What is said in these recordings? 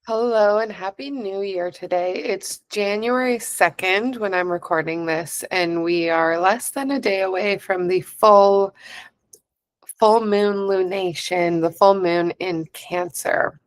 Hello and happy New Year today. It's January 2nd when I'm recording this, and we are less than a day away from the full moon lunation, the full moon in Cancer.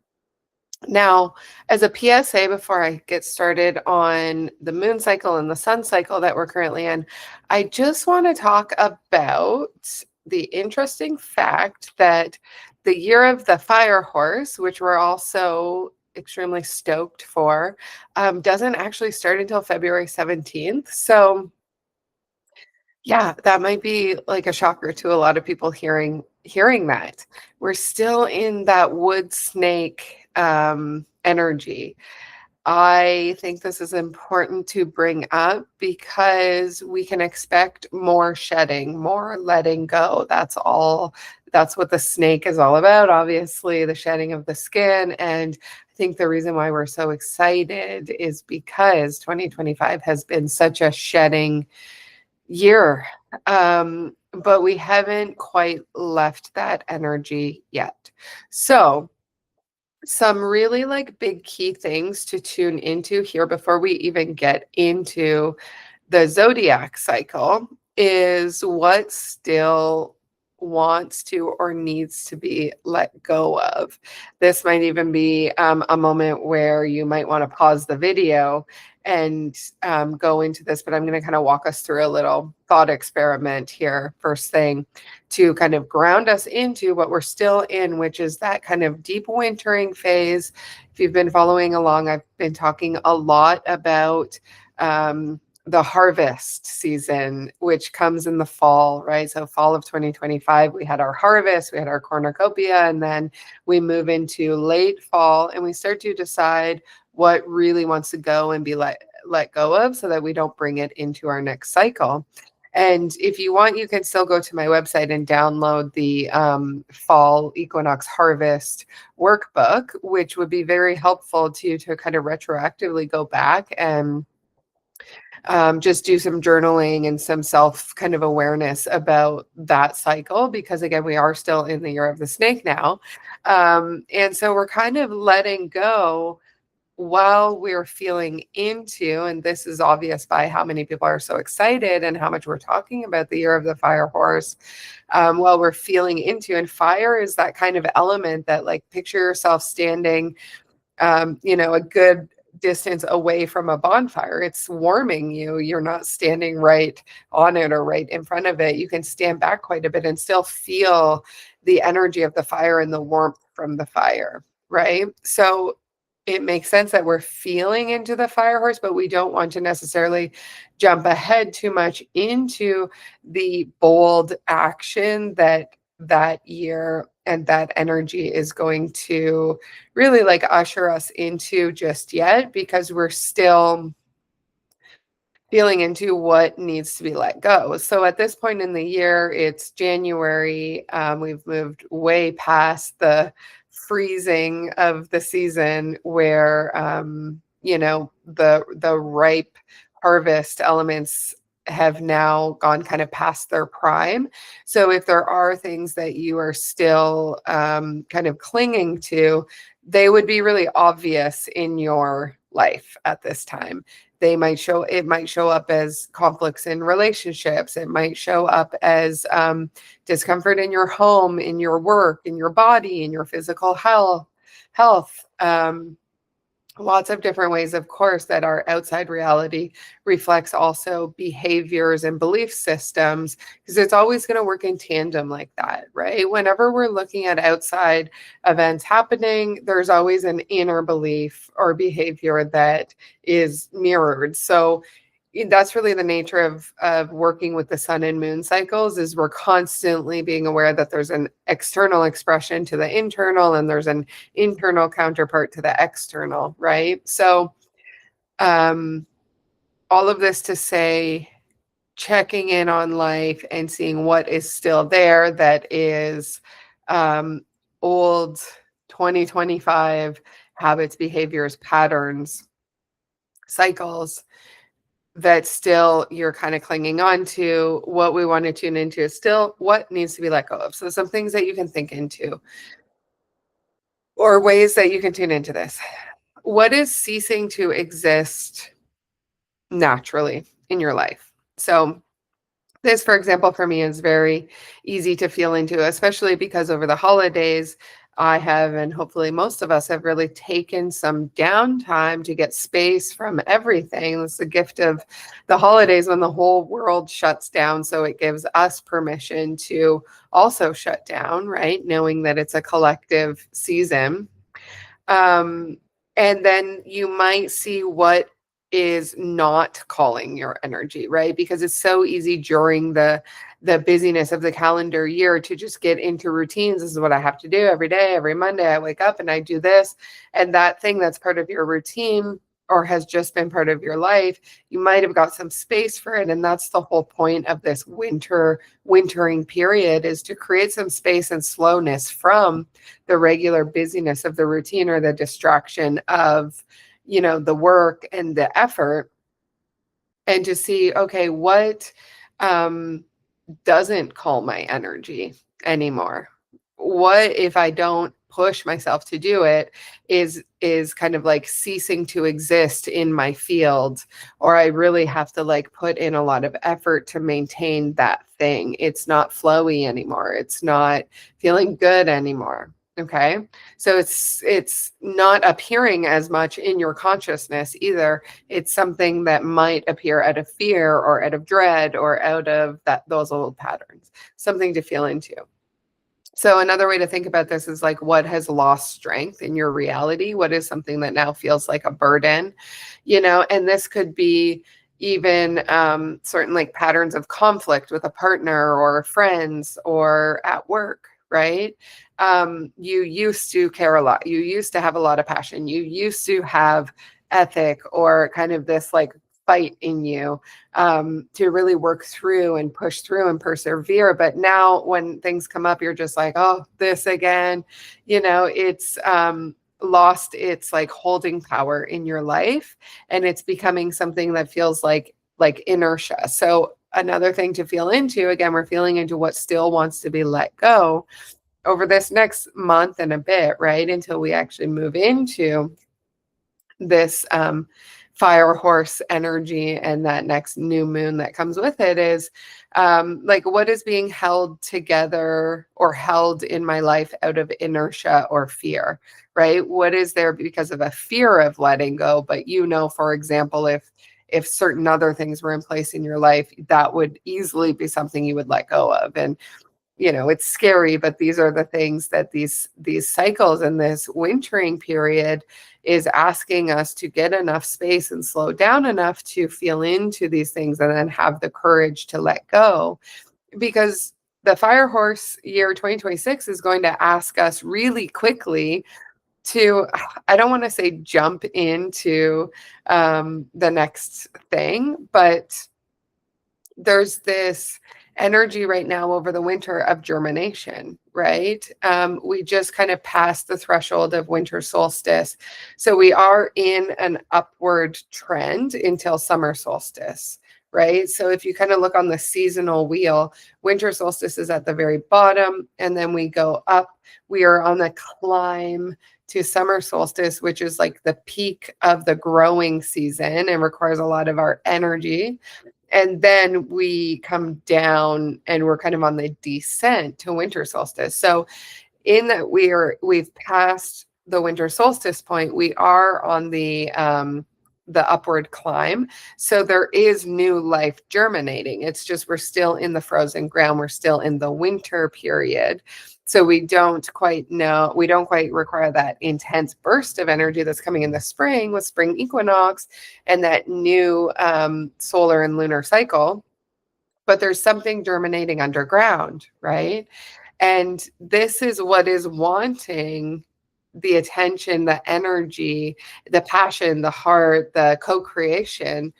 Now, as a PSA, before I get started on the moon cycle and the sun cycle that we're currently in, I just want to talk about the interesting fact that the year of the fire horse, which we're also extremely stoked for, doesn't actually start until February 17th. So, yeah, that might be like a shocker to a lot of people hearing that. We're still in that wood snake energy. I think this is important to bring up because we can expect more shedding, more letting go. That's what the snake is all about, obviously, the shedding of the skin. And I think the reason why we're so excited is because 2025 has been such a shedding year. But we haven't quite left that energy yet. So, some really like big key things to tune into here before we even get into the zodiac cycle is what still wants to or needs to be let go of. This might even be a moment where you might want to pause the video and go into this, but I'm going to kind of walk us through a little thought experiment here, first thing, to kind of ground us into what we're still in, which is that kind of deep wintering phase. If you've been following along, I've been talking a lot about the harvest season, which comes in the fall, right? So fall of 2025, we had our harvest, we had our cornucopia, and then we move into late fall and we start to decide what really wants to go and be let go of so that we don't bring it into our next cycle. And if you want, you can still go to my website and download the fall equinox harvest workbook, which would be very helpful to kind of retroactively go back and just do some journaling and some self kind of awareness about that cycle, because again, we are still in the year of the snake now. And so we're kind of letting go while we're feeling into, and this is obvious by how many people are so excited and how much we're talking about the year of the fire horse, while we're feeling into, and fire is that kind of element that, like, picture yourself standing, a good distance away from a bonfire. It's warming you. You're not standing right on it or right in front of it. You can stand back quite a bit and still feel the energy of the fire and the warmth from the fire, right? So it makes sense that we're feeling into the fire horse, but we don't want to necessarily jump ahead too much into the bold action that year and that energy is going to really like usher us into just yet, because we're still feeling into what needs to be let go. So at this point in the year, it's January. We've moved way past the freezing of the season where the ripe harvest elements have now gone kind of past their prime. So if there are things that you are still kind of clinging to, they would be really obvious in your life at this time. It might show up as conflicts in relationships. It might show up as discomfort in your home, in your work, in your body, in your physical health. Lots of different ways, of course, that our outside reality reflects also behaviors and belief systems, because it's always going to work in tandem like that, right? Whenever we're looking at outside events happening, there's always an inner belief or behavior that is mirrored. So that's really the nature of working with the sun and moon cycles, is we're constantly being aware that there's an external expression to the internal and there's an internal counterpart to the external, right? So all of this to say, checking in on life and seeing what is still there that is old 2025 habits, behaviors, patterns, cycles that still you're kind of clinging on to. What we want to tune into is still what needs to be let go of. So some things that you can think into, or ways that you can tune into this. what is ceasing to exist naturally in your life? So this, for example, for me is very easy to feel into, especially because over the holidays, I have, and hopefully most of us have really taken some downtime to get space from everything. It's the gift of the holidays when the whole world shuts down. So it gives us permission to also shut down, right? Knowing that it's a collective season. Um, and then you might see what is not calling your energy, right? Because it's so easy during the busyness of the calendar year to just get into routines. This is what I have to do every day, every Monday. I wake up and I do this. And that thing that's part of your routine or has just been part of your life, you might have got some space for it. And that's the whole point of this wintering period, is to create some space and slowness from the regular busyness of the routine or the distraction of, the work and the effort, and to see, okay, what um, doesn't call my energy anymore? What if I don't push myself to do it is kind of like ceasing to exist in my field, or I really have to like put in a lot of effort to maintain that thing. It's not flowy anymore. It's not feeling good anymore. Okay. So it's not appearing as much in your consciousness either. It's something that might appear out of fear or out of dread or out of those old patterns, something to feel into. So another way to think about this is like, what has lost strength in your reality? What is something that now feels like a burden? And this could be even certain like patterns of conflict with a partner or friends or at work, right? You used to care a lot. You used to have a lot of passion. You used to have ethic or kind of this like fight in you to really work through and push through and persevere. But now when things come up, you're just like, oh, this again. It's lost its like holding power in your life, and it's becoming something that feels like inertia. So another thing to feel into, again, we're feeling into what still wants to be let go over this next month and a bit, right? Until we actually move into this fire horse energy and that next new moon that comes with it, is like, what is being held together or held in my life out of inertia or fear, right? What is there because of a fear of letting go? But for example, if certain other things were in place in your life, that would easily be something you would let go of. And it's scary, but these are the things that these cycles and this wintering period is asking us to get enough space and slow down enough to feel into these things and then have the courage to let go. Because the fire horse year 2026 is going to ask us really quickly to, I don't want to say jump into the next thing, but there's this energy right now over the winter of germination, right? We just kind of passed the threshold of winter solstice. So we are in an upward trend until summer solstice, right? So if you kind of look on the seasonal wheel, winter solstice is at the very bottom, and then we go up. We are on the climb to summer solstice, which is like the peak of the growing season and requires a lot of our energy. And then we come down and we're kind of on the descent to winter solstice. So in that we've passed the winter solstice point, we are on the upward climb. So there is new life germinating. It's just we're still in the frozen ground. We're still in the winter period. So we don't quite require that intense burst of energy that's coming in the spring with spring equinox and that new solar and lunar cycle. But there's something germinating underground, right? And this is what is wanting the attention, the energy, the passion, the heart, the co-creation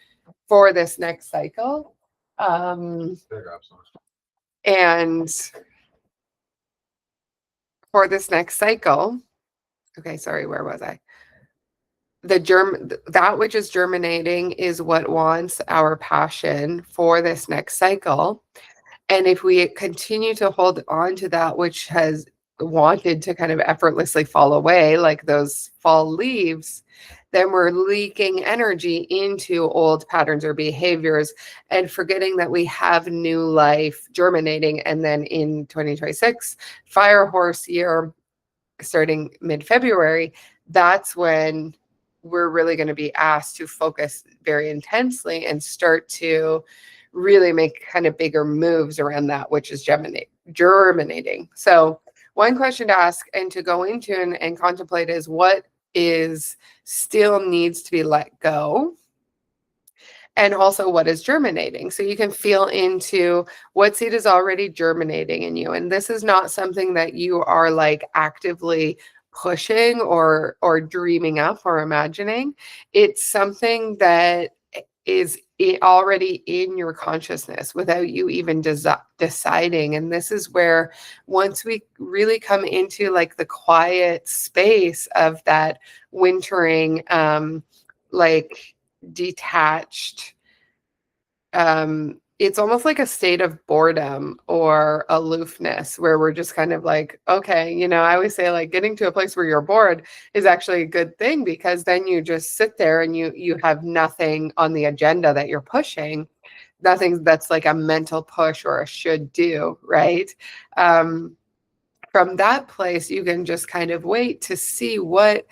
for this next cycle. And for this next cycle, okay, sorry, where was I? That which is germinating is what wants our passion for this next cycle. And if we continue to hold on to that which has wanted to kind of effortlessly fall away, like those fall leaves, then we're leaking energy into old patterns or behaviors and forgetting that we have new life germinating. And then in 2026, fire horse year, starting mid-February, that's when we're really going to be asked to focus very intensely and start to really make kind of bigger moves around that, which is germinating. So one question to ask and to go into and contemplate is what is still needs to be let go, and also what is germinating. So you can feel into what seed is already germinating in you. And this is not something that you are like actively pushing or dreaming up or imagining. It's something that is already in your consciousness without you even deciding. And this is where once we really come into like the quiet space of that wintering, like detached, it's almost like a state of boredom or aloofness where we're just kind of like, okay, I always say like getting to a place where you're bored is actually a good thing, because then you just sit there and you have nothing on the agenda that you're pushing, nothing that's like a mental push or a should do, right? From that place, you can just kind of wait to see what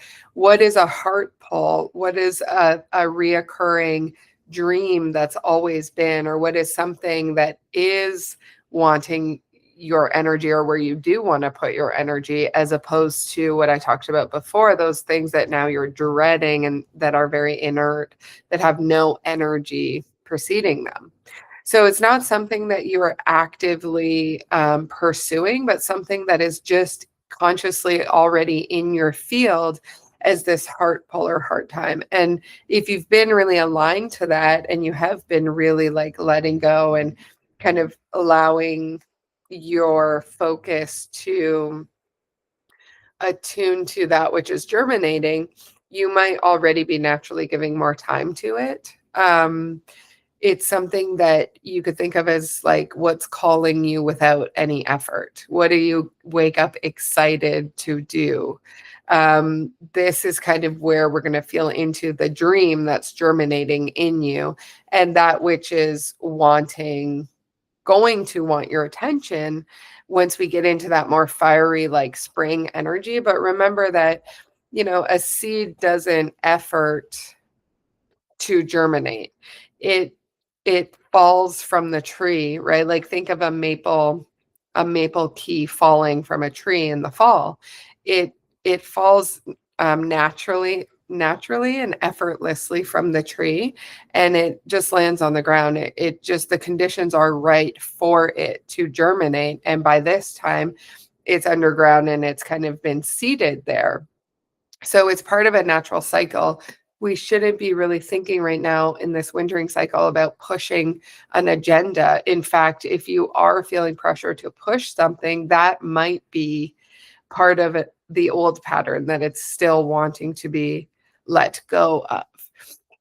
is a heart pull, what is a reoccurring dream that's always been, or what is something that is wanting your energy, or where you do want to put your energy, as opposed to what I talked about before, those things that now you're dreading and that are very inert, that have no energy preceding them. So it's not something that you are actively pursuing, but something that is just consciously already in your field as this heart pull or heart time. And if you've been really aligned to that, and you have been really like letting go and kind of allowing your focus to attune to that which is germinating, you might already be naturally giving more time to it. It's something that you could think of as like what's calling you without any effort. What do you wake up excited to do? This is kind of where we're going to feel into the dream that's germinating in you, and that which is going to want your attention once we get into that more fiery, like spring energy. But remember that, a seed doesn't effort to germinate. It falls from the tree, right? Like think of a maple key falling from a tree in the fall. It falls naturally and effortlessly from the tree, and it just lands on the ground. It just, the conditions are right for it to germinate, and by this time it's underground and it's kind of been seeded there. So it's part of a natural cycle. We shouldn't be really thinking right now in this wintering cycle about pushing an agenda. In fact, if you are feeling pressure to push something, that might be part of it, the old pattern that it's still wanting to be let go of.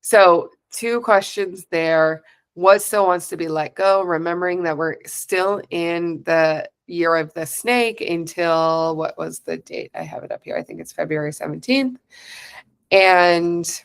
So 2 questions there. What still wants to be let go? Remembering that we're still in the year of the snake until, what was the date? I have it up here. I think it's February 17th. And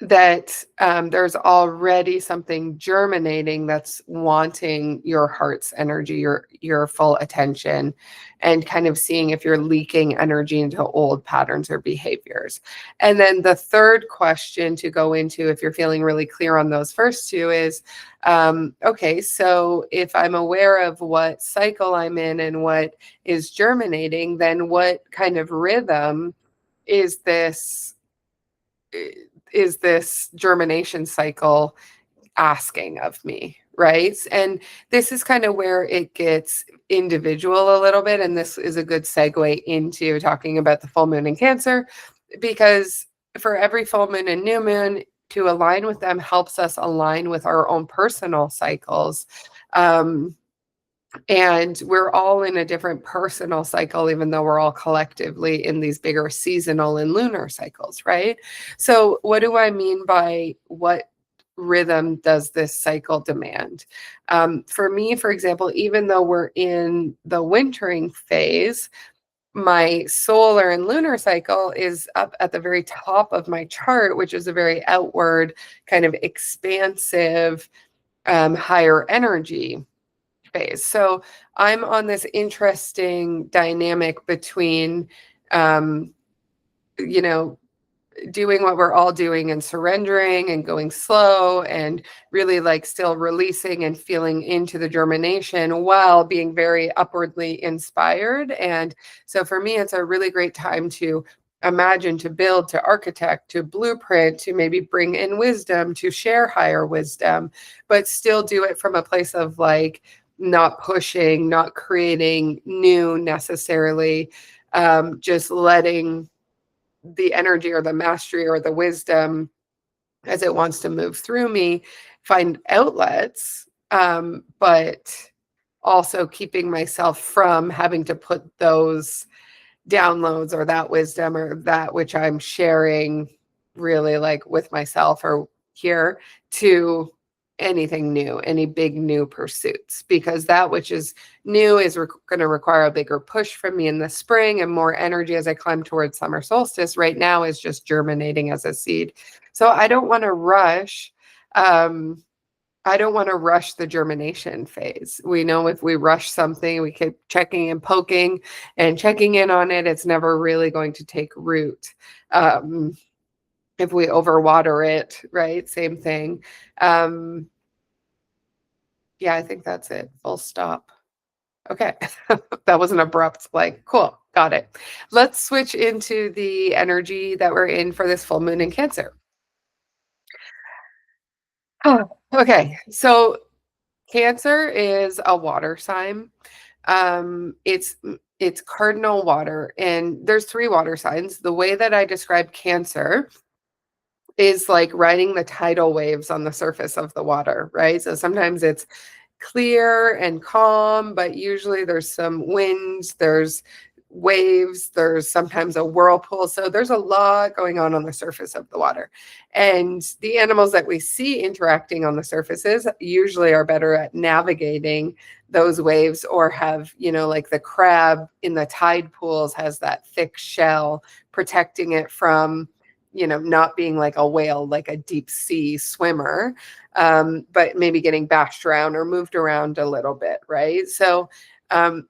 that there's already something germinating that's wanting your heart's energy, your full attention, and kind of seeing if you're leaking energy into old patterns or behaviors. And then the third question to go into, if you're feeling really clear on those first 2, is, okay, so if I'm aware of what cycle I'm in and what is germinating, then what kind of rhythm is this germination cycle asking of me, right? And this is kind of where it gets individual a little bit, and this is a good segue into talking about the full moon in Cancer, because for every full moon and new moon, to align with them helps us align with our own personal cycles. And we're all in a different personal cycle, even though we're all collectively in these bigger seasonal and lunar cycles, right? So what do I mean by what rhythm does this cycle demand? For me, for example, even though we're in the wintering phase, my solar and lunar cycle is up at the very top of my chart, which is a very outward, kind of expansive, higher energy phase. So I'm on this interesting dynamic between, um, you know, doing what we're all doing and surrendering and going slow and really like still releasing and feeling into the germination while being very upwardly inspired. And so for me, it's a really great time to imagine, to build, to architect, to blueprint, to maybe bring in wisdom, to share higher wisdom, but still do it from a place of like not pushing, not creating new necessarily, just letting the energy or the mastery or the wisdom as it wants to move through me find outlets, but also keeping myself from having to put those downloads or that wisdom or that which I'm sharing really like with myself or here to anything new, any big new pursuits, because that which is new is going to require a bigger push from me in the spring and more energy as I climb towards summer solstice. Right now is just germinating as a seed. So I don't want to rush. I don't want to rush the germination phase. We know if we rush something, we keep checking and poking and checking in on it, it's never really going to take root. If we overwater it, right? Same thing. Yeah, I think that's it. Full stop. Okay. That was an abrupt, like, cool, got it. Let's switch into the energy that we're in for this full moon in Cancer. Oh, okay. So Cancer is a water sign. It's cardinal water, and there's three water signs. The way that I describe Cancer is like riding the tidal waves on the surface of the water, right? So sometimes it's clear and calm, but usually there's some winds, there's waves, there's sometimes a whirlpool. So there's a lot going on the surface of the water. And the animals that we see interacting on the surfaces usually are better at navigating those waves or have, like the crab in the tide pools has that thick shell protecting it from, not being like a whale, like a deep sea swimmer, but maybe getting bashed around or moved around a little bit, right? So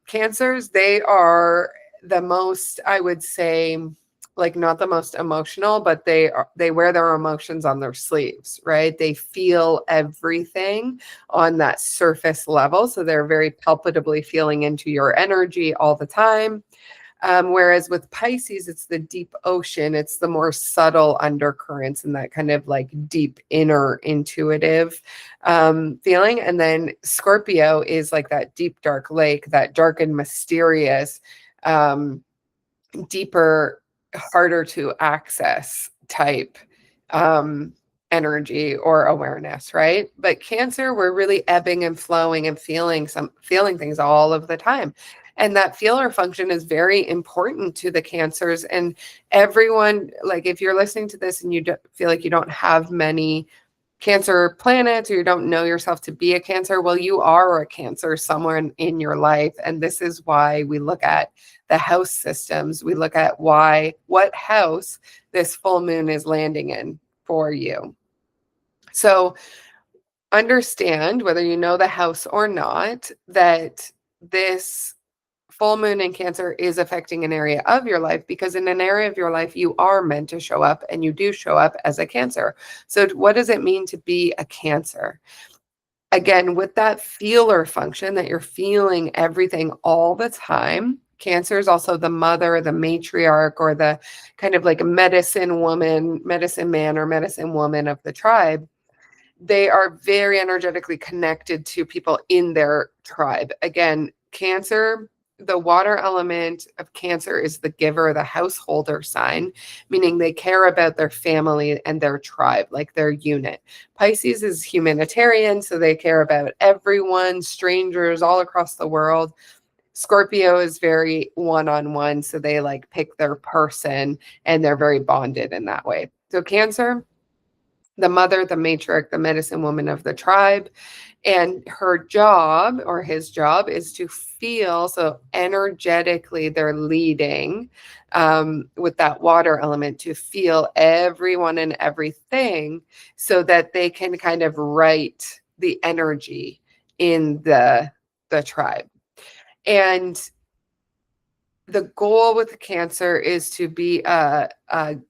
Cancers, they are the most, I would say, like not the most emotional, but they wear their emotions on their sleeves, right? They feel everything on that surface level. So they're very palpatably feeling into your energy all the time. Whereas with Pisces, it's the deep ocean, it's the more subtle undercurrents and that kind of like deep inner intuitive feeling. And then Scorpio is like that deep, dark lake, that dark and mysterious, deeper, harder to access type energy or awareness, right? But Cancer, we're really ebbing and flowing and feeling things all of the time. And that feeler function is very important to the Cancers. And everyone, like if you're listening to this and you feel like you don't have many Cancer planets or you don't know yourself to be a Cancer, well, you are a Cancer somewhere in your life. And this is why we look at the house systems. We look at what house this full moon is landing in for you. So understand, whether you know the house or not, that this full moon in Cancer is affecting an area of your life, because in an area of your life, you are meant to show up, and you do show up as a Cancer. So what does it mean to be a Cancer? Again, with that feeler function that you're feeling everything all the time, Cancer is also the mother, the matriarch, or the kind of like medicine woman, medicine man, or medicine woman of the tribe. They are very energetically connected to people in their tribe. Again, Cancer, the water element of Cancer is the giver, the householder sign, meaning they care about their family and their tribe, like their unit. Pisces is humanitarian, so they care about everyone, strangers all across the world. Scorpio is very one-on-one, so they like pick their person and they're very bonded in that way. So Cancer, the mother, the matriarch, the medicine woman of the tribe. And her job or his job is to feel, so energetically they're leading with that water element to feel everyone and everything so that they can kind of write the energy in the tribe. And the goal with the Cancer is to be a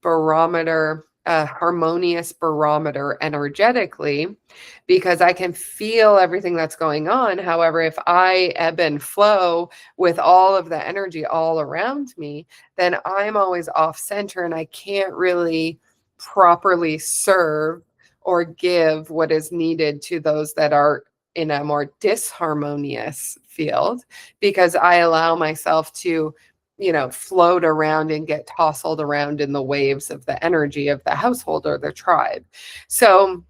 barometer, a harmonious barometer energetically, because I can feel everything that's going on. However, if I ebb and flow with all of the energy all around me, then I'm always off center and I can't really properly serve or give what is needed to those that are in a more disharmonious field, because I allow myself to, float around and get tousled around in the waves of the energy of the household or the tribe. So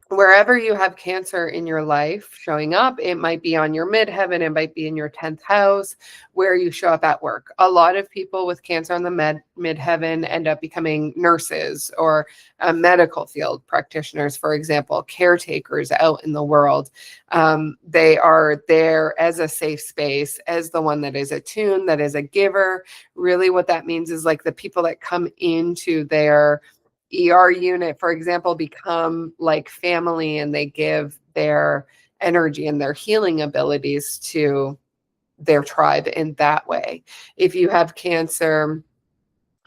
wherever you have Cancer in your life showing up, it might be on your midheaven, it might be in your 10th house, where you show up at work. A lot of people with Cancer on the midheaven end up becoming nurses or medical field practitioners, for example, caretakers out in the world. They are there as a safe space, as the one that is attuned, that is a giver. Really what that means is like the people that come into their ER unit, for example, become like family, and they give their energy and their healing abilities to their tribe in that way. If you have Cancer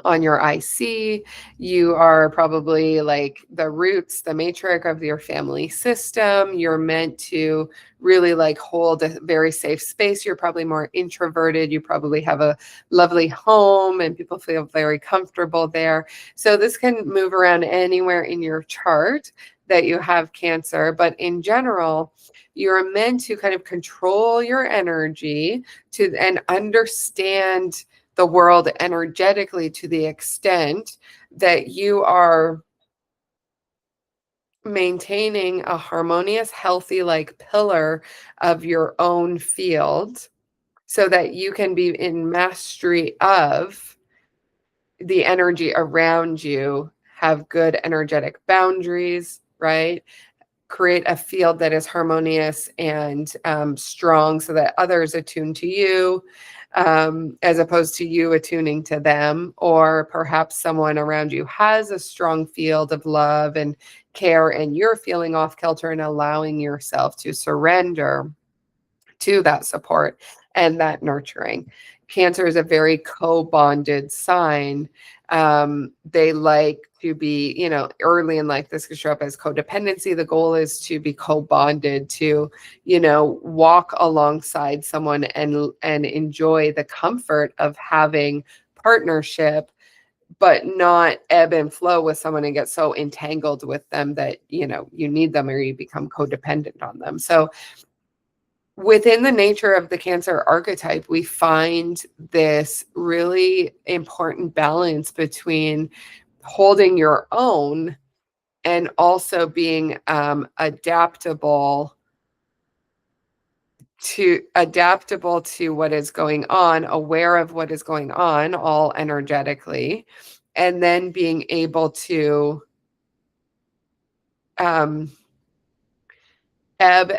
on your IC, you are probably like the roots, the matriarch of your family system. You're meant to really like hold a very safe space. You're probably more introverted. You probably have a lovely home and people feel very comfortable there. So this can move around anywhere in your chart that you have Cancer, but in general, you're meant to kind of control your energy to and understand the world energetically to the extent that you are maintaining a harmonious, healthy, like pillar of your own field so that you can be in mastery of the energy around you, have good energetic boundaries, right? Create a field that is harmonious and strong so that others attune to you, as opposed to you attuning to them. Or perhaps someone around you has a strong field of love and care and you're feeling off kilter and allowing yourself to surrender to that support and that nurturing. Cancer is a very co-bonded sign. They like to be, early in life, this could show up as codependency. The goal is to be co-bonded, to, walk alongside someone and enjoy the comfort of having partnership, but not ebb and flow with someone and get so entangled with them that, you need them or you become codependent on them. So within the nature of the Cancer archetype, we find this really important balance between holding your own and also being adaptable to what is going on, aware of what is going on, all energetically, and then being able to ebb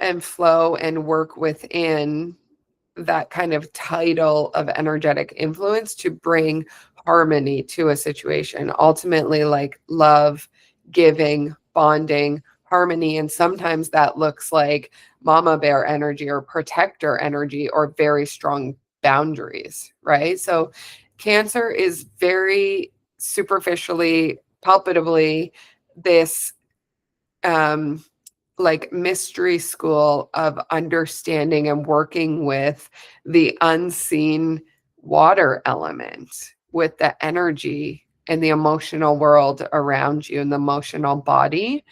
and flow and work within that kind of title of energetic influence to bring harmony to a situation. Ultimately, like love, giving, bonding, harmony. And sometimes that looks like mama bear energy or protector energy or very strong boundaries, right? So Cancer is very superficially, palpatably this like mystery school of understanding and working with the unseen water element, with the energy and the emotional world around you and the emotional body,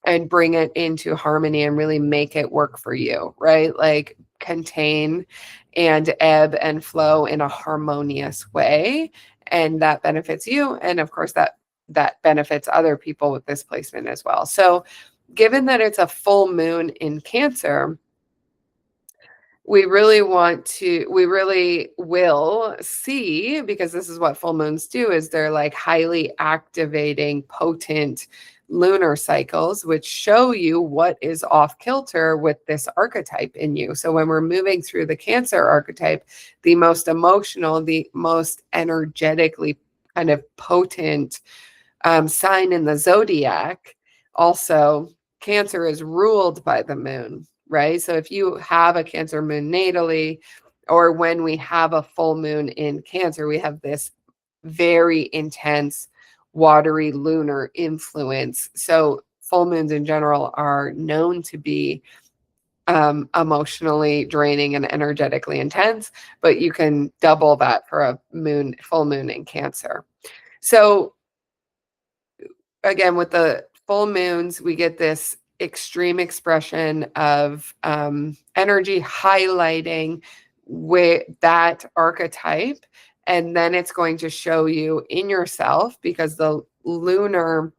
and bring it into harmony and really make it work for you, right? Like contain and ebb and flow in a harmonious way. And that benefits you. And of course, that benefits other people with this placement as well. So given that it's a full moon in Cancer, we really will see, because this is what full moons do, is they're like highly activating, potent lunar cycles, which show you what is off kilter with this archetype in you. So when we're moving through the Cancer archetype, the most emotional, the most energetically kind of potent sign in the zodiac, also Cancer is ruled by the moon, right? So if you have a Cancer moon natally, or when we have a full moon in Cancer, we have this very intense watery lunar influence. So full moons in general are known to be emotionally draining and energetically intense, but you can double that for a full moon in Cancer. So again, with the full moons, we get this extreme expression of energy highlighting with that archetype. And then it's going to show you in yourself, because the lunar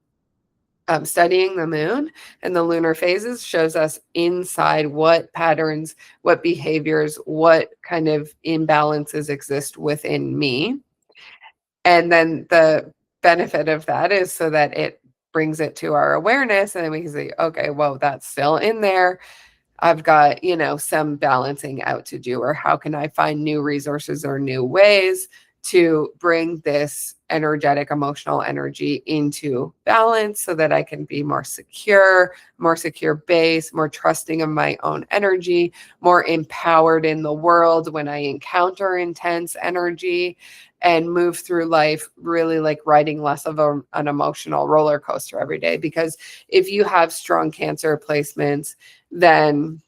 studying the moon and the lunar phases shows us inside what patterns, what behaviors, what kind of imbalances exist within me. And then the benefit of that is so that it brings it to our awareness, and then we can say, okay, well, that's still in there. I've got, some balancing out to do, or how can I find new resources or new ways to bring this energetic, emotional energy into balance so that I can be more secure base, more trusting of my own energy, more empowered in the world when I encounter intense energy, and move through life really like riding less of an emotional roller coaster every day. Because if you have strong Cancer placements, then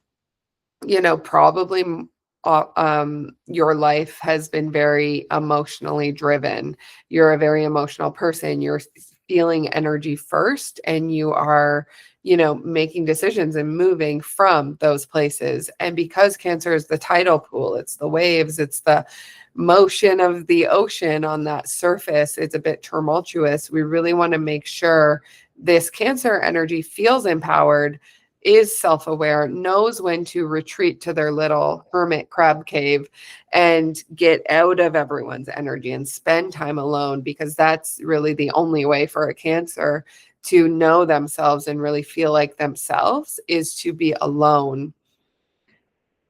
probably your life has been very emotionally driven. You're a very emotional person. You're feeling energy first, and you are making decisions and moving from those places. And because Cancer is the tidal pool, it's the waves, it's the motion of the ocean on that surface, it's a bit tumultuous. We really want to make sure this Cancer energy feels empowered, is self-aware, knows when to retreat to their little hermit crab cave and get out of everyone's energy and spend time alone, because that's really the only way for a Cancer to know themselves and really feel like themselves, is to be alone.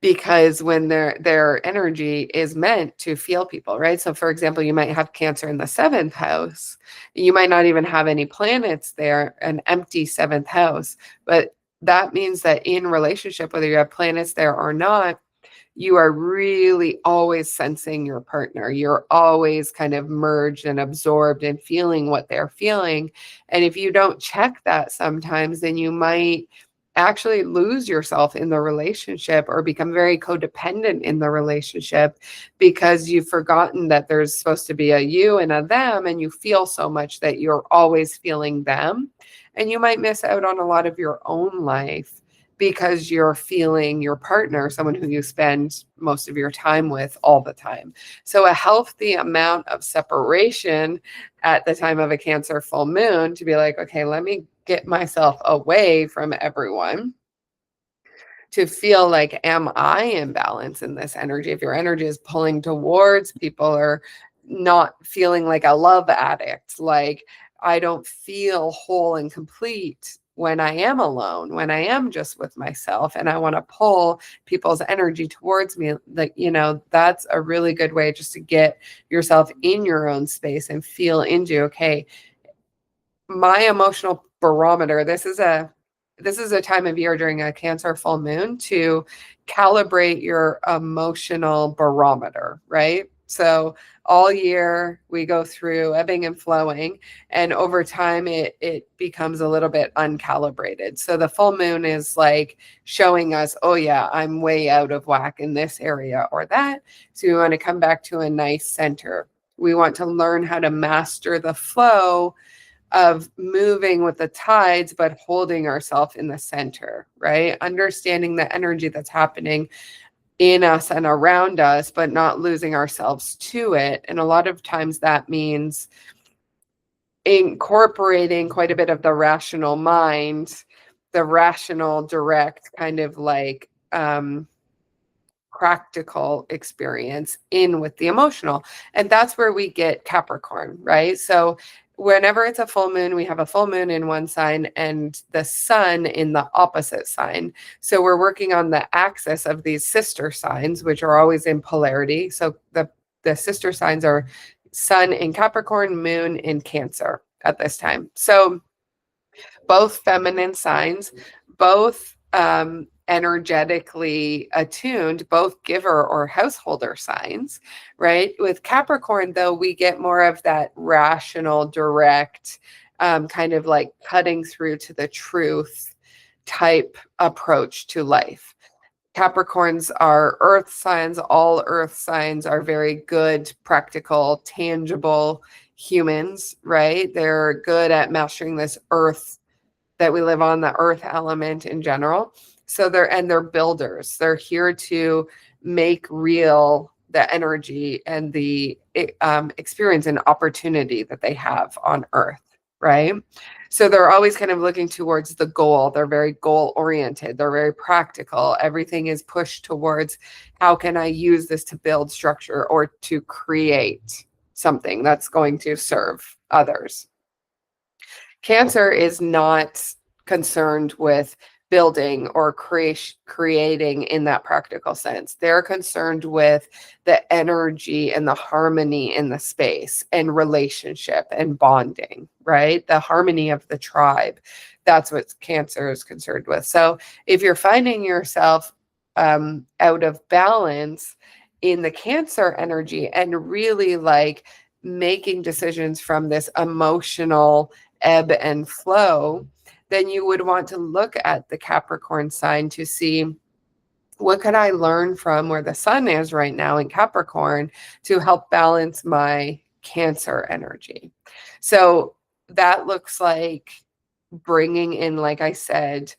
Because when their energy is meant to feel people, right? So for example, you might have Cancer in the 7th house. You might not even have any planets there, an empty 7th house. But that means that in relationship, whether you have planets there or not, you are really always sensing your partner. You're always kind of merged and absorbed and feeling what they're feeling. And if you don't check that sometimes, then you might actually lose yourself in the relationship, or become very codependent in the relationship, because you've forgotten that there's supposed to be a you and a them, and you feel so much that you're always feeling them. And you might miss out on a lot of your own life because you're feeling your partner, someone who you spend most of your time with all the time. So a healthy amount of separation at the time of a Cancer full moon, to be like, okay, let me get myself away from everyone, to feel like, am I in balance in this energy? If your energy is pulling towards people, or not feeling like a love addict, like I don't feel whole and complete when I am alone, when I am just with myself, and I want to pull people's energy towards me, like, that's a really good way just to get yourself in your own space and feel into, okay, my emotional barometer, this is a time of year during a Cancer full moon to calibrate your emotional barometer, right? So all year we go through ebbing and flowing, and over time it becomes a little bit uncalibrated. So the full moon is like showing us, oh yeah, I'm way out of whack in this area or that. So we want to come back to a nice center. We want to learn how to master the flow of moving with the tides, but holding ourselves in the center, right? Understanding the energy that's happening in us and around us, but not losing ourselves to it. And a lot of times that means incorporating quite a bit of the rational mind, the rational, direct kind of like practical experience in with the emotional. And that's where we get Capricorn, right? So whenever it's a full moon, we have a full moon in one sign and the sun in the opposite sign. So we're working on the axis of these sister signs, which are always in polarity. So the sister signs are sun in Capricorn, moon in Cancer at this time. So both feminine signs, both energetically attuned, both giver or householder signs, right? With Capricorn, though, we get more of that rational, direct, kind of like cutting through to the truth type approach to life. Capricorns are earth signs. All earth signs are very good, practical, tangible humans, right? They're good at mastering this earth that we live on, the earth element in general. So they're builders. They're here to make real the energy and the experience and opportunity that they have on earth, right? So they're always kind of looking towards the goal. They're very goal oriented. They're very practical. Everything is pushed towards how can I use this to build structure or to create something that's going to serve others. Cancer is not concerned with building or creating in that practical sense. They're concerned with the energy and the harmony in the space and relationship and bonding, right? The harmony of the tribe. That's what Cancer is concerned with. So if you're finding yourself out of balance in the Cancer energy and really like making decisions from this emotional ebb and flow, then you would want to look at the Capricorn sign to see what could I learn from where the sun is right now in Capricorn to help balance my Cancer energy. So that looks like bringing in, like I said,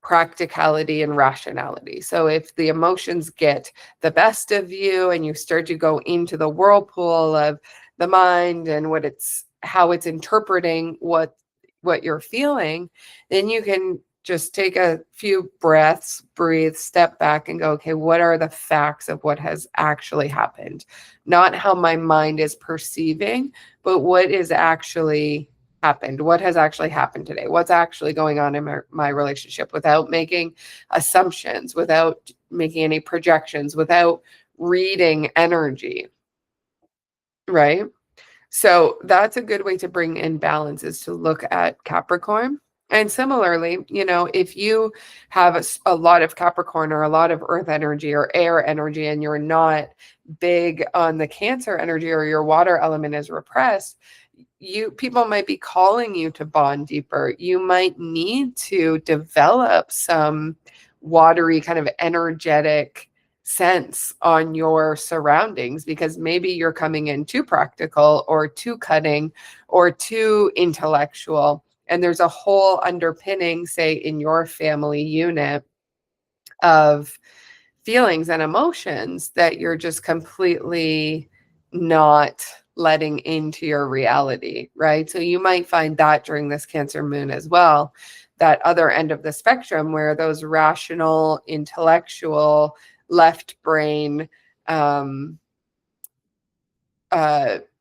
practicality and rationality. So if the emotions get the best of you and you start to go into the whirlpool of the mind and how it's interpreting what you're feeling, then you can just take a few breaths, breathe, step back and go, okay, what are the facts of what has actually happened? Not how my mind is perceiving, but what is actually happened? What has actually happened today? What's actually going on in my relationship, without making assumptions, without making any projections, without reading energy, right? So that's a good way to bring in balance, is to look at Capricorn. And similarly, if you have a lot of Capricorn or a lot of earth energy or air energy and you're not big on the Cancer energy, or your water element is repressed, people might be calling you to bond deeper. You might need to develop some watery kind of energetic sense on your surroundings, because maybe you're coming in too practical or too cutting or too intellectual. And there's a whole underpinning, say, in your family unit of feelings and emotions that you're just completely not letting into your reality, right? So you might find that during this Cancer moon as well, that other end of the spectrum where those rational, intellectual, left brain,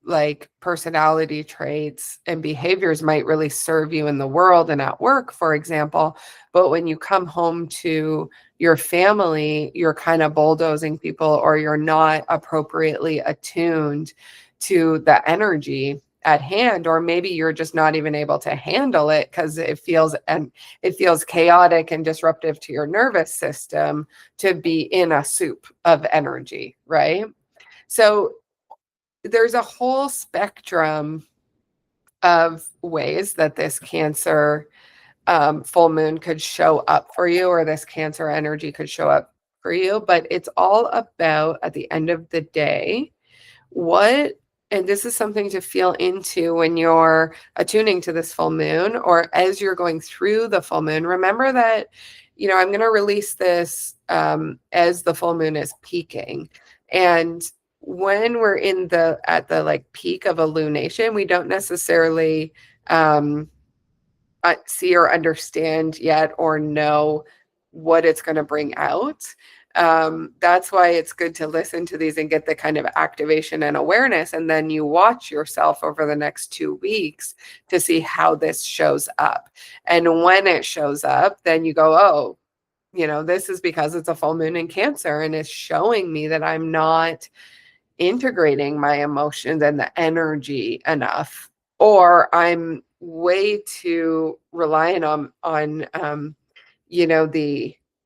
like personality traits and behaviors might really serve you in the world and at work, for example. But when you come home to your family, you're kind of bulldozing people, or you're not appropriately attuned to the energy at hand, or maybe you're just not even able to handle it because it feels chaotic and disruptive to your nervous system to be in a soup of energy, right? So there's a whole spectrum of ways that this Cancer full moon could show up for you, or this Cancer energy could show up for you. But it's all about, at the end of the day, and this is something to feel into when you're attuning to this full moon, or as you're going through the full moon. Remember that, I'm going to release this as the full moon is peaking. And when we're at the like peak of a lunation, we don't necessarily see or understand yet or know what it's going to bring out. That's why it's good to listen to these and get the kind of activation and awareness. And then you watch yourself over the next 2 weeks to see how this shows up. And when it shows up, then you go, oh, this is because it's a full moon in Cancer and it's showing me that I'm not integrating my emotions and the energy enough, or I'm way too reliant on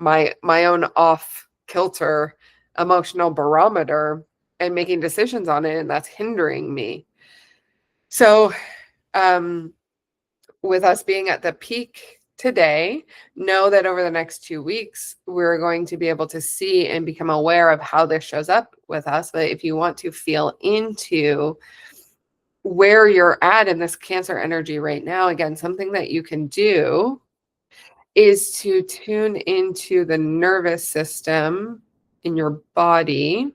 my own off kilter emotional barometer and making decisions on it, and that's hindering me. So with us being at the peak today, know that over the next 2 weeks, we're going to be able to see and become aware of how this shows up with us. But if you want to feel into where you're at in this Cancer energy right now, again, something that you can do is to tune into the nervous system in your body,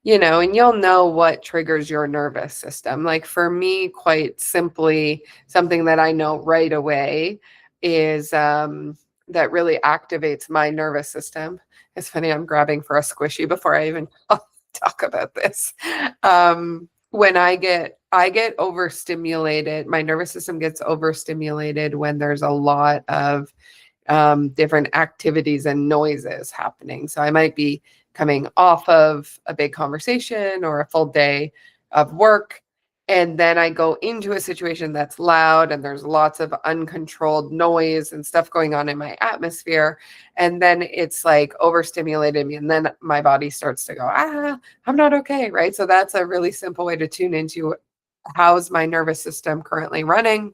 and you'll know what triggers your nervous system. Like for me, quite simply, something that I know right away is that really activates my nervous system. It's funny, I'm grabbing for a squishy before I even talk about this. When I get overstimulated, my nervous system gets overstimulated when there's a lot of different activities and noises happening. So I might be coming off of a big conversation or a full day of work, and then I go into a situation that's loud and there's lots of uncontrolled noise and stuff going on in my atmosphere, and then it's like overstimulated me, and then my body starts to go, I'm not okay, right? So that's a really simple way to tune into how's my nervous system currently running,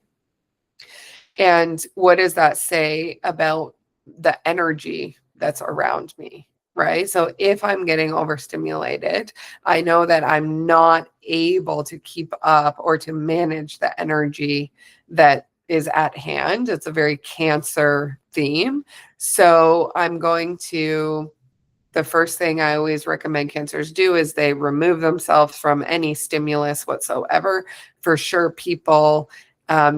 and what does that say about the energy that's around me, right? So if I'm getting overstimulated, I know that I'm not able to keep up or to manage the energy that is at hand. It's a very Cancer theme. So I'm going to, the first thing I always recommend Cancers do is they remove themselves from any stimulus whatsoever. For sure, people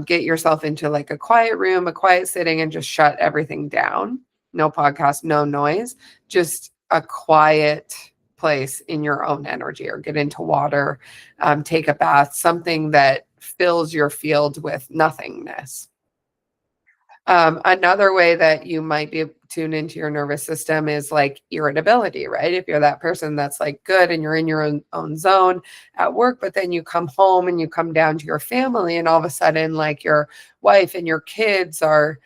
get yourself into like a quiet room, a quiet sitting, and just shut everything down. No podcast, no noise, just a quiet place in your own energy, or get into water, take a bath, something that fills your field with nothingness. Another way that you might be tuned into your nervous system is like irritability, right? If you're that person that's like good and you're in your own zone at work, but then you come home and you come down to your family, and all of a sudden like your wife and your kids are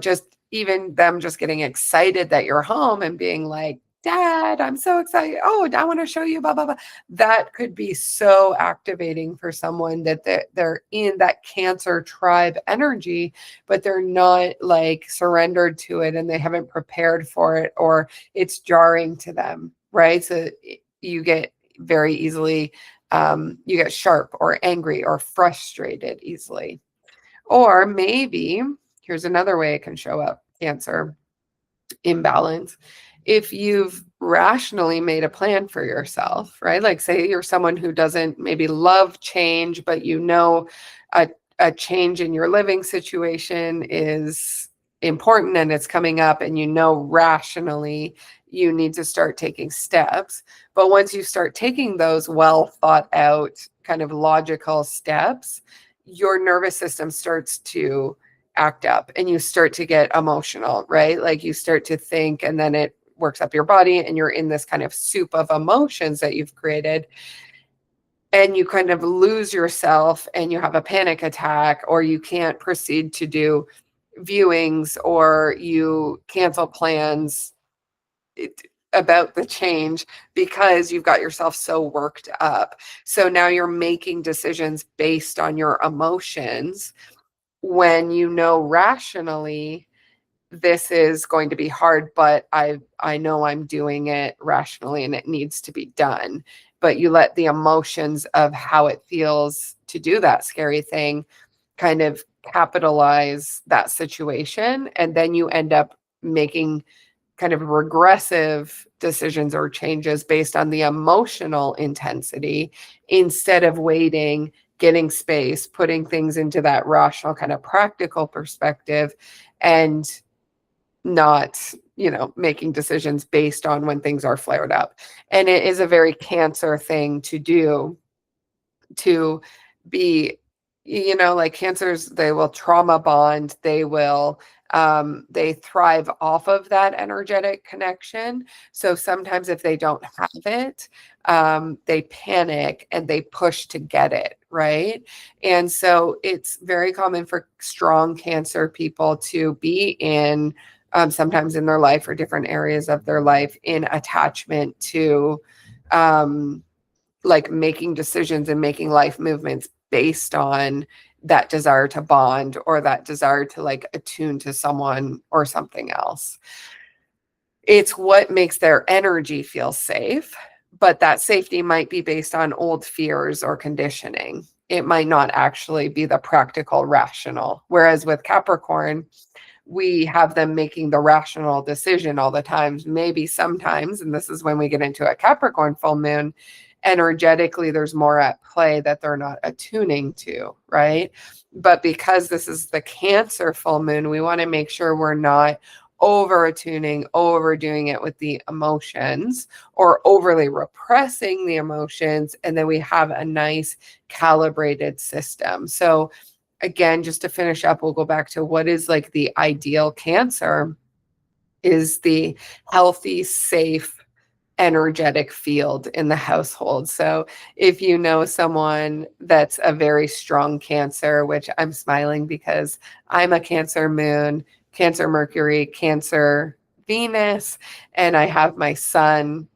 just, even them just getting excited that you're home and being like, Dad, I'm so excited. Oh, I want to show you, blah, blah, blah. That could be so activating for someone that they're in that Cancer tribe energy, but they're not like surrendered to it and they haven't prepared for it, or it's jarring to them, right? So you get very easily, you get sharp or angry or frustrated easily. Or maybe, here's another way it can show up, Cancer imbalance. If you've rationally made a plan for yourself, right? Like say you're someone who doesn't maybe love change, but a change in your living situation is important and it's coming up, and rationally you need to start taking steps. But once you start taking those well thought out kind of logical steps, your nervous system starts to act up and you start to get emotional, right? Like you start to think, and then it works up your body and you're in this kind of soup of emotions that you've created, and you kind of lose yourself and you have a panic attack, or you can't proceed to do viewings, or you cancel plans about the change because you've got yourself so worked up. So now you're making decisions based on your emotions, when rationally this is going to be hard, but I know I'm doing it rationally and it needs to be done. But you let the emotions of how it feels to do that scary thing kind of capitalize that situation, and then you end up making kind of regressive decisions or changes based on the emotional intensity, instead of waiting, getting space, putting things into that rational kind of practical perspective, and not making decisions based on when things are flared up. And it is a very Cancer thing to do, to be, like Cancers, they will trauma bond, they thrive off of that energetic connection. So sometimes if they don't have it, they panic and they push to get it, right? And so it's very common for strong Cancer people to be in, sometimes in their life or different areas of their life, in attachment to, like making decisions and making life movements based on that desire to bond, or that desire to like attune to someone or something else. It's what makes their energy feel safe, but that safety might be based on old fears or conditioning. It might not actually be the practical rational. Whereas with Capricorn, we have them making the rational decision all the time. Maybe sometimes, and this is when we get into a Capricorn full moon, energetically there's more at play that they're not attuning to, right? But because this is the Cancer full moon, we want to make sure we're not over attuning, overdoing it with the emotions, or overly repressing the emotions, and then we have a nice calibrated system. So again, just to finish up, we'll go back to what is like the ideal Cancer is the healthy, safe, energetic field in the household. So if you know someone that's a very strong Cancer, which I'm smiling because I'm a Cancer moon, Cancer Mercury, Cancer Venus, and I have my Sun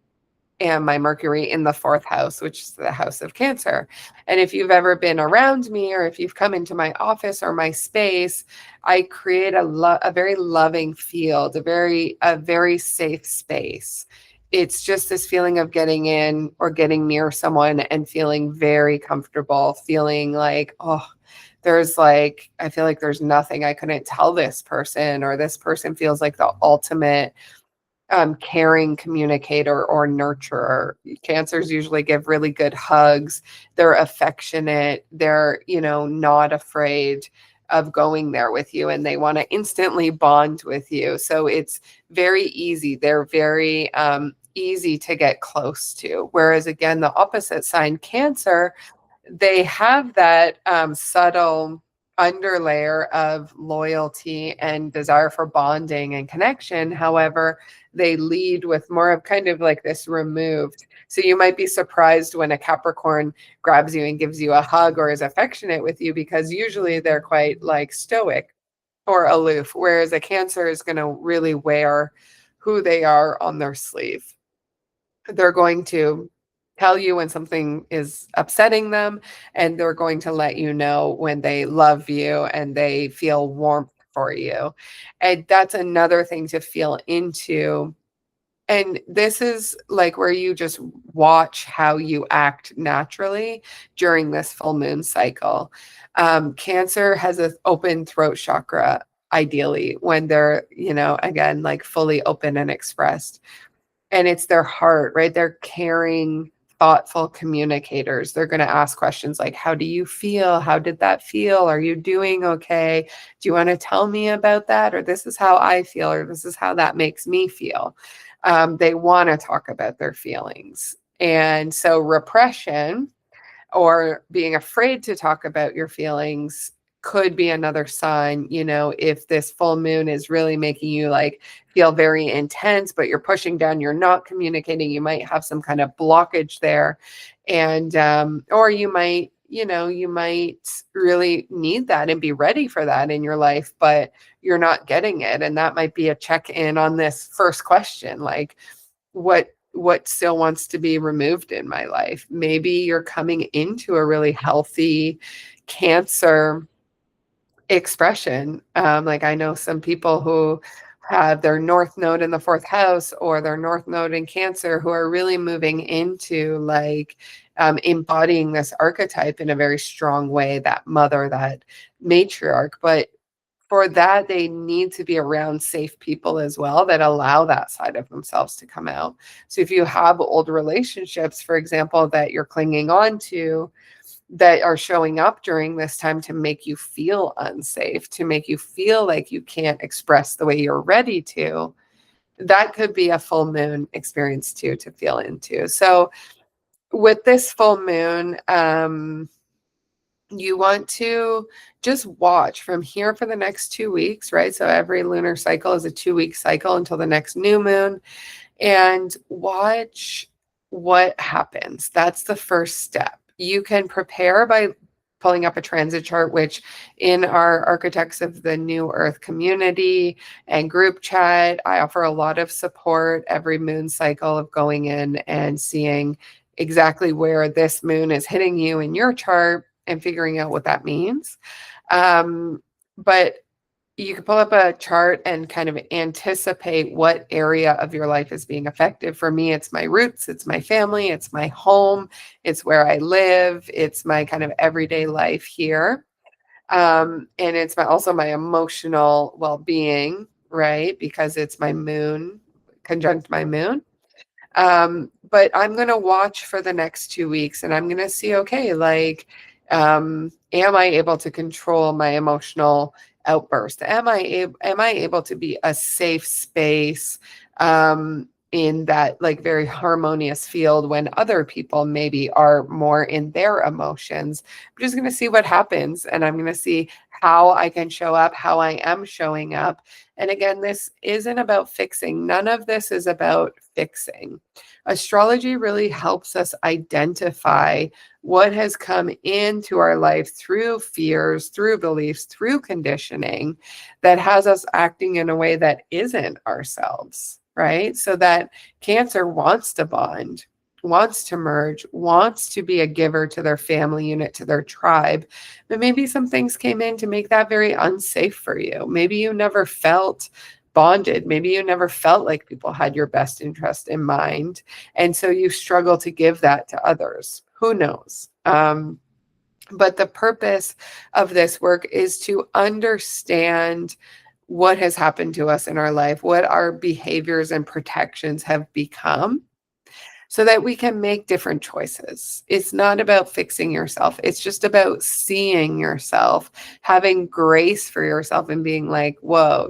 and my Mercury in the 4th house, which is the house of Cancer. And if you've ever been around me, or if you've come into my office or my space, I create a very loving field, a very safe space. It's just this feeling of getting in or getting near someone and feeling very comfortable, feeling like, oh, I feel like there's nothing I couldn't tell this person, or this person feels like the ultimate caring communicator or nurturer. Cancers usually give really good hugs. They're affectionate. They're, not afraid of going there with you, and they want to instantly bond with you. So it's very easy. They're very easy to get close to. Whereas again, the opposite sign, Cancer, they have that subtle underlayer of loyalty and desire for bonding and connection. However, they lead with more of kind of like this removed. So you might be surprised when a Capricorn grabs you and gives you a hug or is affectionate with you, because usually they're quite like stoic or aloof, whereas a Cancer is going to really wear who they are on their sleeve. They're going to tell you when something is upsetting them, and they're going to let you know when they love you and they feel warmth for you. And that's another thing to feel into. And this is like where you just watch how you act naturally during this full moon cycle. Cancer has an open throat chakra, ideally, when they're, again, like fully open and expressed. And it's their heart, right? They're caring, thoughtful communicators. They're going to ask questions like, how do you feel? How did that feel? Are you doing okay? Do you want to tell me about that? Or this is how I feel, or this is how that makes me feel. They want to talk about their feelings. And so repression, or being afraid to talk about your feelings, could be another sign. If this full moon is really making you like feel very intense, but you're pushing down, you're not communicating, you might have some kind of blockage there. And or you might really need that and be ready for that in your life, but you're not getting it. And that might be a check-in on this first question, like what still wants to be removed in my life. Maybe you're coming into a really healthy Cancer expression. Like I know some people who have their North Node in the 4th house, or their North Node in Cancer, who are really moving into like embodying this archetype in a very strong way, that mother, that matriarch. But for that, they need to be around safe people as well that allow that side of themselves to come out. So if you have old relationships, for example, that you're clinging on to, that are showing up during this time to make you feel unsafe, to make you feel like you can't express the way you're ready to, that could be a full moon experience too, to feel into. So with this full moon, you want to just watch from here for the next 2 weeks, right? So every lunar cycle is a 2-week cycle until the next new moon, and watch what happens. That's the first step. You can prepare by pulling up a transit chart, which in our Architects of the New Earth community and group chat, I offer a lot of support every moon cycle of going in and seeing exactly where this moon is hitting you in your chart and figuring out what that means. But you can pull up a chart and kind of anticipate what area of your life is being affected. For me, it's my roots, it's my family, it's my home, it's where I live, it's my kind of everyday life here. And it's also my emotional well-being, right? Because it's my moon, conjunct my moon. But I'm going to watch for the next 2 weeks and I'm going to see, okay, like, am I able to control my emotional outburst? Am I able to be a safe space in that like very harmonious field when other people maybe are more in their emotions? I'm just going to see what happens, and I'm going to see how I can show up, how I am showing up. And again, this isn't about fixing. None of this is about fixing. Astrology really helps us identify what has come into our life through fears, through beliefs, through conditioning that has us acting in a way that isn't ourselves, right? So that Cancer wants to bond, wants to merge, wants to be a giver to their family unit, to their tribe. But maybe some things came in to make that very unsafe for you. Maybe you never felt bonded. Maybe you never felt like people had your best interest in mind. And so you struggle to give that to others. Who knows? But the purpose of this work is to understand what has happened to us in our life, what our behaviors and protections have become, so that we can make different choices. It's not about fixing yourself. It's just about seeing yourself, having grace for yourself and being like, whoa,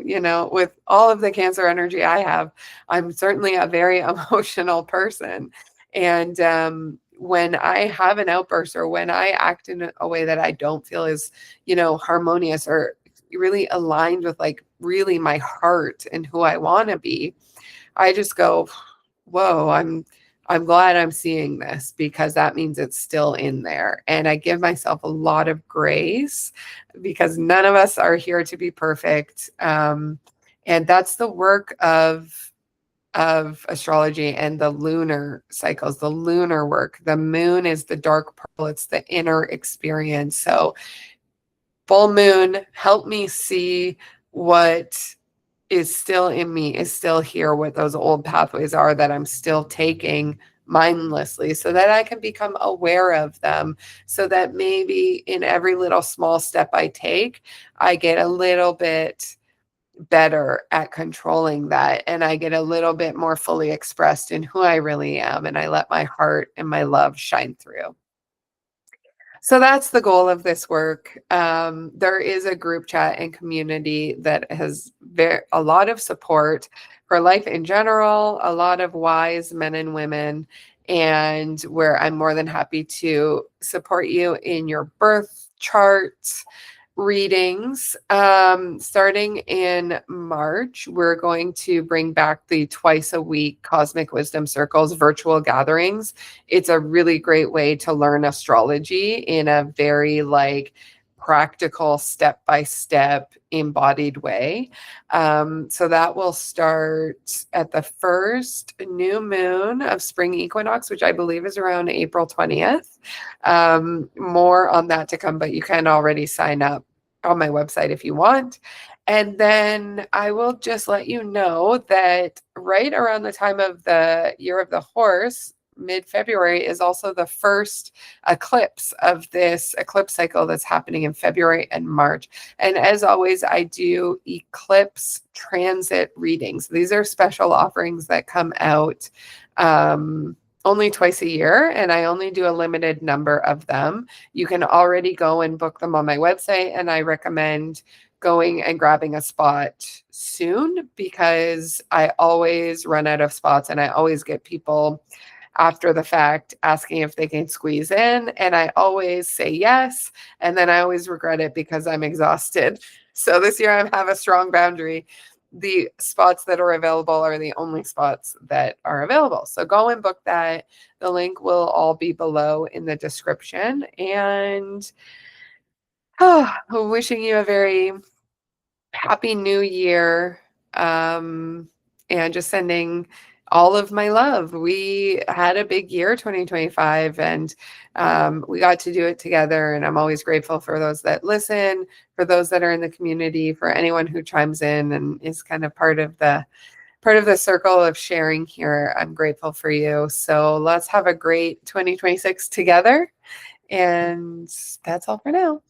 with all of the Cancer energy I have, I'm certainly a very emotional person. And when I have an outburst or when I act in a way that I don't feel is, harmonious or really aligned with like really my heart and who I want to be, I just go, whoa, I'm glad I'm seeing this, because that means it's still in there. And I give myself a lot of grace, because none of us are here to be perfect. And that's the work of astrology and the lunar cycles, the lunar work. The moon is the dark pearl. It's the inner experience. So full moon, help me see what is still in me, is still here, what those old pathways are that I'm still taking mindlessly, so that I can become aware of them, so that maybe in every little small step I take, I get a little bit better at controlling that, and I get a little bit more fully expressed in who I really am, and I let my heart and my love shine through. So that's the goal of this work. There is a group chat and community that has a lot of support for life in general, a lot of wise men and women, and where I'm more than happy to support you in your birth chart readings. Starting in March, we're going to bring back the twice a week Cosmic Wisdom Circles virtual gatherings. It's a really great way to learn astrology in a very practical, step-by-step embodied way. So that will start at the first new moon of spring equinox, which I believe is around April 20th. More on that to come, but you can already sign up on my website if you want. And then I will just let you know that right around the time of the year of the horse, mid-February, is also the first eclipse of this eclipse cycle that's happening in February and March. And as always, I do eclipse transit readings. These are special offerings that come out only twice a year, and I only do a limited number of them. You can already go and book them on my website, and I recommend going and grabbing a spot soon, because I always run out of spots and I always get people after the fact asking if they can squeeze in. And I always say yes. And then I always regret it because I'm exhausted. So this year I have a strong boundary. The spots that are available are the only spots that are available. So go and book that. The link will all be below in the description. And wishing you a very happy new year. And just sending all of my love. We had a big year, 2025, and we got to do it together. And I'm always grateful for those that listen, for those that are in the community, for anyone who chimes in and is kind of part of the circle of sharing here. I'm grateful for you. So let's have a great 2026 together. And that's all for now.